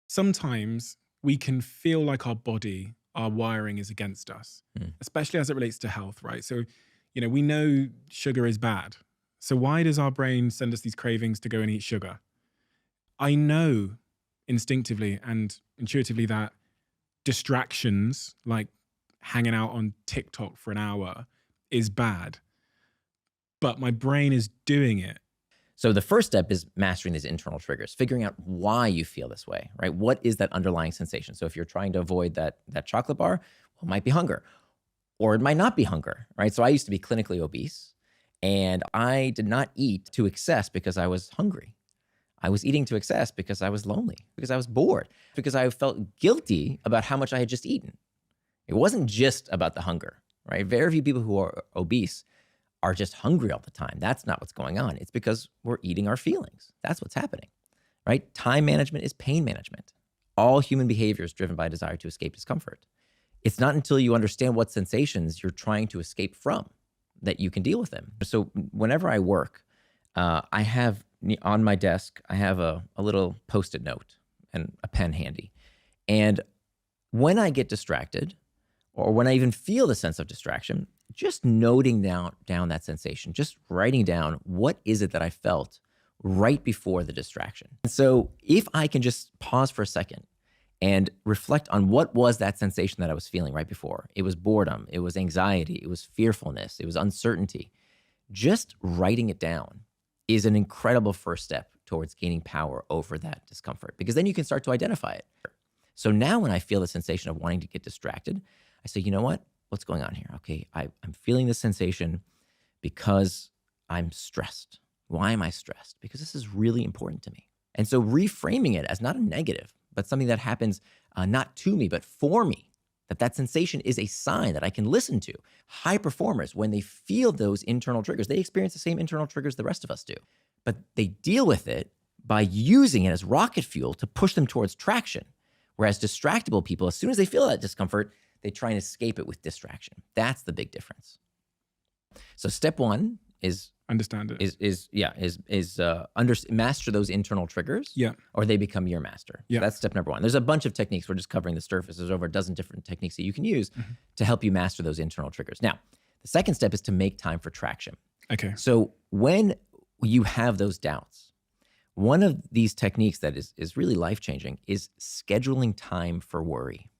Sometimes we can feel like our body, our wiring is against us, Mm. especially as it relates to health, right? So, we know sugar is bad. So why does our brain send us these cravings to go and eat sugar? I know instinctively and intuitively that distractions like hanging out on TikTok for an hour is bad, but my brain is doing it. So the first step is mastering these internal triggers, figuring out why you feel this way, right? What is that underlying sensation? So if you're trying to avoid that chocolate bar, well, it might be hunger, or it might not be hunger, right? So I used to be clinically obese, and I did not eat to excess because I was hungry. I was eating to excess because I was lonely, because I was bored, because I felt guilty about how much I had just eaten. It wasn't just about the hunger, right? Very few people who are obese are just hungry all the time. That's not what's going on. It's because we're eating our feelings. That's what's happening, right? Time management is pain management. All human behavior is driven by a desire to escape discomfort. It's not until you understand what sensations you're trying to escape from that you can deal with them. So whenever I work, I have on my desk, I have a little Post-it note and a pen handy. And when I get distracted, or when I even feel the sense of distraction, just noting down that sensation, just writing down what is it that I felt right before the distraction. And so if I can just pause for a second and reflect on what was that sensation that I was feeling right before. It was boredom, it was anxiety, it was fearfulness, it was uncertainty. Just writing it down is an incredible first step towards gaining power over that discomfort, because then you can start to identify it. So now when I feel the sensation of wanting to get distracted, I say, you know what? What's going on here? Okay, I'm feeling this sensation because I'm stressed. Why am I stressed? Because this is really important to me. And so reframing it as not a negative, but something that happens not to me, but for me, that sensation is a sign that I can listen to. High performers, when they feel those internal triggers, they experience the same internal triggers the rest of us do, but they deal with it by using it as rocket fuel to push them towards traction. Whereas distractible people, as soon as they feel that discomfort, they try and escape it with distraction. That's the big difference. So step one is Understand it. Master those internal triggers, Yeah. or they become your master. Yeah. So that's step number one. There's a bunch of techniques. We're just covering the surface. There's over a dozen different techniques that you can use to help you master those internal triggers. Now, the second step is to make time for traction. Okay. So when you have those doubts, one of these techniques that is really life-changing is scheduling time for worry.